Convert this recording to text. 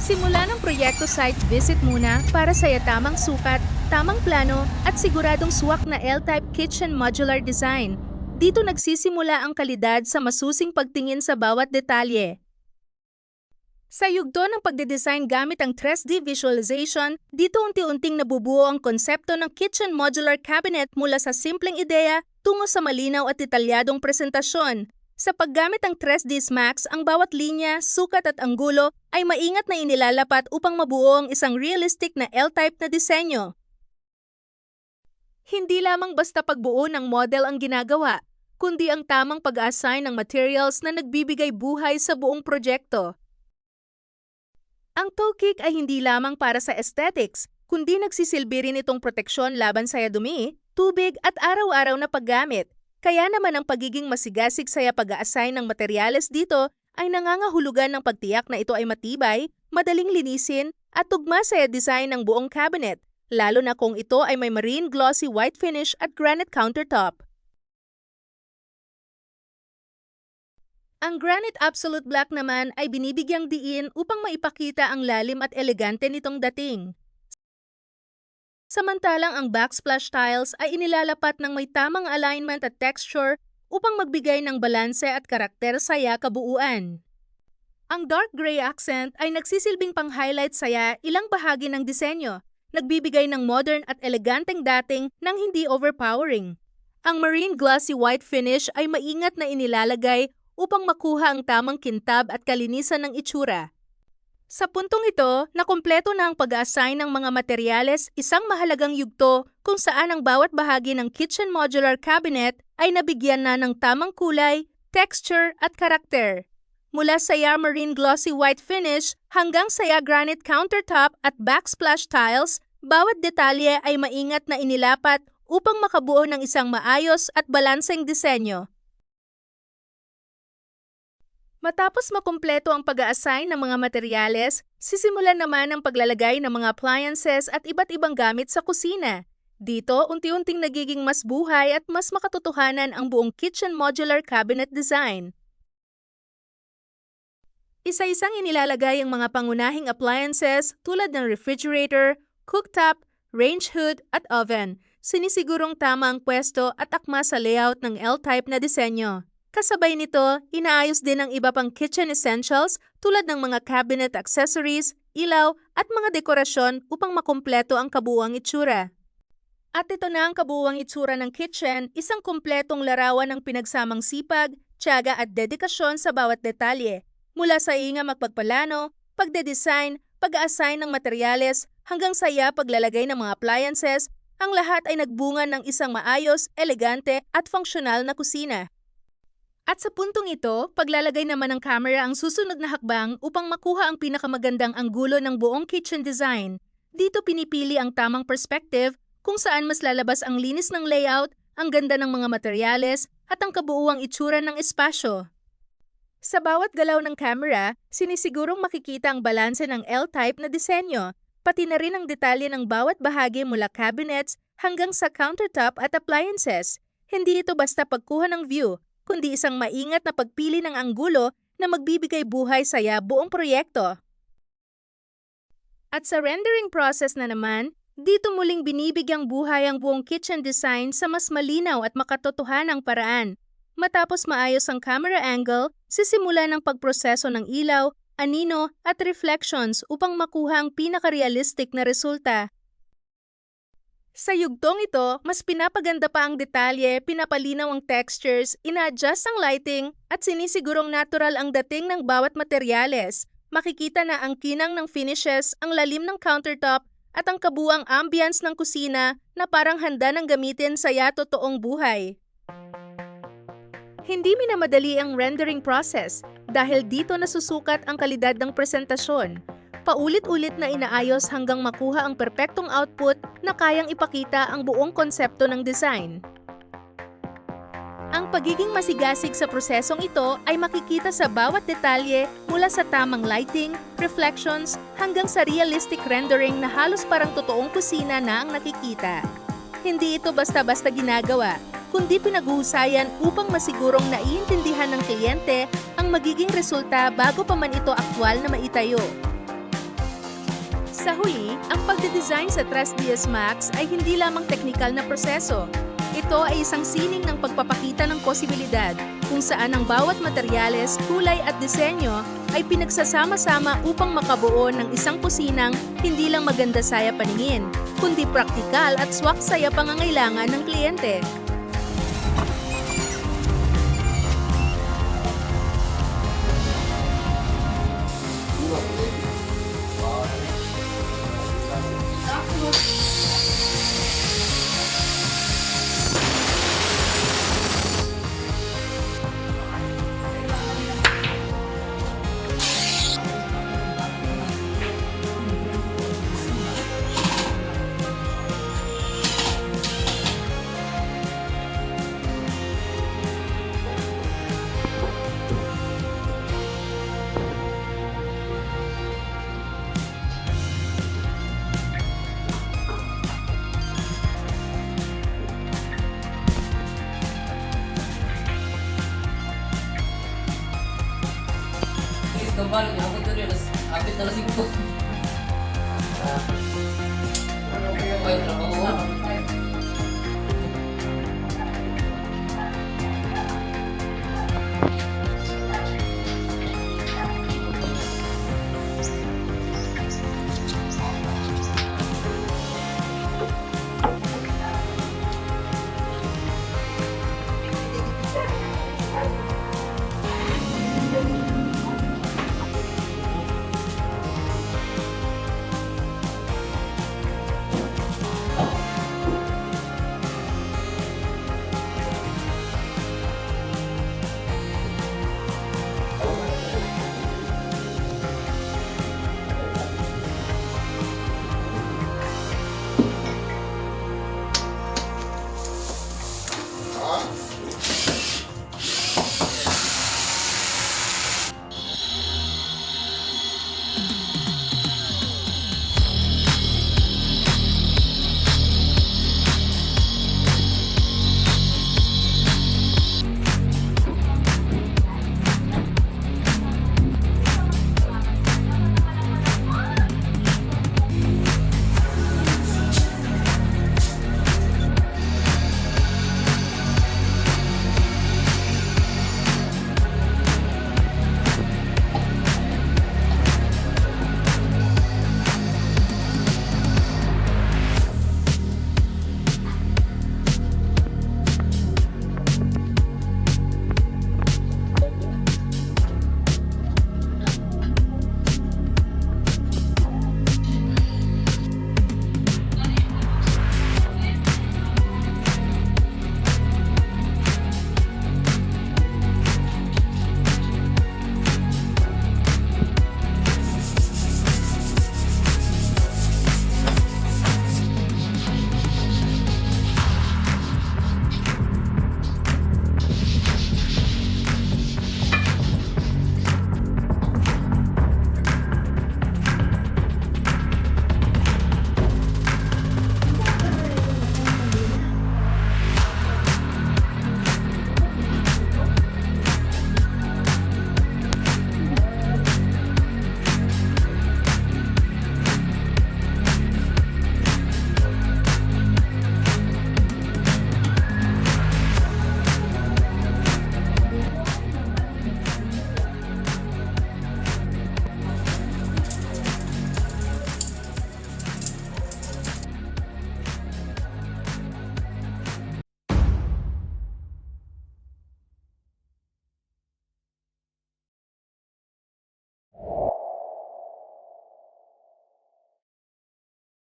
Simula ng proyekto site visit muna para sa tamang sukat, tamang plano at siguradong swak na L-type kitchen modular design. Dito nagsisimula ang kalidad sa masusing pagtingin sa bawat detalye. Sa yugto ng pagdedesign gamit ang 3D visualization, dito unti-unting nabubuo ang konsepto ng kitchen modular cabinet mula sa simpleng ideya tungo sa malinaw at detalyadong presentasyon. Sa paggamit ng 3D Max, ang bawat linya, sukat at anggulo ay maingat na inilalapat upang mabuo ang isang realistic na L-type na disenyo. Hindi lamang basta pagbuo ng model ang ginagawa, kundi ang tamang pag-assign ng materials na nagbibigay buhay sa buong proyekto. Ang toe kick ay hindi lamang para sa aesthetics, kundi nagsisilbi rin itong proteksyon laban sa dumi, tubig at araw-araw na paggamit. Kaya naman ang pagiging masigasig sa pag-a-assign ng materyales dito ay nangangahulugan ng pagtiyak na ito ay matibay, madaling linisin at tugma sa design ng buong cabinet, lalo na kung ito ay may marine glossy white finish at granite countertop. Ang Granite Absolute Black naman ay binibigyang diin upang maipakita ang lalim at elegante nitong dating. Samantalang ang backsplash tiles ay inilalapat ng may tamang alignment at texture upang magbigay ng balanse at karakter sa kabuuan. Ang dark gray accent ay nagsisilbing pang-highlight sa ilang bahagi ng disenyo, nagbibigay ng modern at eleganteng dating nang hindi overpowering. Ang marine glossy white finish ay maingat na inilalagay upang makuha ang tamang kintab at kalinisan ng itsura. Sa puntong ito, nakumpleto na ang pag-assign ng mga materyales, isang mahalagang yugto kung saan ang bawat bahagi ng kitchen modular cabinet ay nabigyan na ng tamang kulay, texture at karakter. Mula sa marine glossy white finish hanggang sa granite countertop at backsplash tiles, bawat detalye ay maingat na inilapat upang makabuo ng isang maayos at balanseng disenyo. Matapos makumpleto ang pag-a-assign ng mga materyales, sisimulan naman ang paglalagay ng mga appliances at iba't ibang gamit sa kusina. Dito, unti-unting nagiging mas buhay at mas makatotohanan ang buong kitchen modular cabinet design. Isa-isang inilalagay ang mga pangunahing appliances tulad ng refrigerator, cooktop, range hood at oven, sinisigurong tama ang pwesto at akma sa layout ng L-type na disenyo. Kasabay nito, inaayos din ang iba pang kitchen essentials tulad ng mga cabinet accessories, ilaw at mga dekorasyon upang makumpleto ang kabuuang itsura. At ito na ang kabuuang itsura ng kitchen, isang kumpletong larawan ng pinagsamang sipag, tiyaga at dedikasyon sa bawat detalye. Mula sa magpagplano, pagde-design, pag-a-assign ng materyales, hanggang sa paglalagay ng mga appliances, ang lahat ay nagbunga ng isang maayos, elegante at funksyonal na kusina. At sa puntong ito, paglalagay naman ng camera ang susunod na hakbang upang makuha ang pinakamagandang anggulo ng buong kitchen design. Dito pinipili ang tamang perspective kung saan mas lalabas ang linis ng layout, ang ganda ng mga materyales, at ang kabuuang itsura ng espasyo. Sa bawat galaw ng camera, sinisigurong makikita ang balanse ng L-type na disenyo, pati na rin ang detalye ng bawat bahagi mula cabinets hanggang sa countertop at appliances. Hindi ito basta pagkuha ng view, kundi isang maingat na pagpili ng anggulo na magbibigay buhay sa buong proyekto. At sa rendering process na naman, dito muling binibigyang buhay ang buong kitchen design sa mas malinaw at makatotohanang paraan. Matapos maayos ang camera angle, sisimula ng pagproseso ng ilaw, anino at reflections upang makuha ang pinaka-realistic na resulta. Sa yugtong ito, mas pinapaganda pa ang detalye, pinapalinaw ang textures, ina-adjust ang lighting, at sinisigurong natural ang dating ng bawat materyales. Makikita na ang kinang ng finishes, ang lalim ng countertop, at ang kabuang ambience ng kusina na parang handa ng gamitin sa totoong buhay. Hindi minamadali ang rendering process dahil dito nasusukat ang kalidad ng presentasyon. Paulit-ulit na inaayos hanggang makuha ang perpektong output na kayang ipakita ang buong konsepto ng design. Ang pagiging masigasig sa prosesong ito ay makikita sa bawat detalye mula sa tamang lighting, reflections, hanggang sa realistic rendering na halos parang totoong kusina na ang nakikita. Hindi ito basta-basta ginagawa, kundi pinag-uusayan upang masigurong naiintindihan ng kliyente ang magiging resulta bago pa man ito aktwal na maitayo. Sa huli, ang pagdidesign sa 3ds Max ay hindi lamang teknikal na proseso. Ito ay isang sining ng pagpapakita ng posibilidad kung saan ang bawat materyales, kulay at disenyo ay pinagsasama-sama upang makabuo ng isang kusinang hindi lang maganda saya paningin, kundi praktikal at swak saya pangangailangan ng kliyente. Kembali niya ako tuloy apit na lasing ko. Ano kayo trabaho?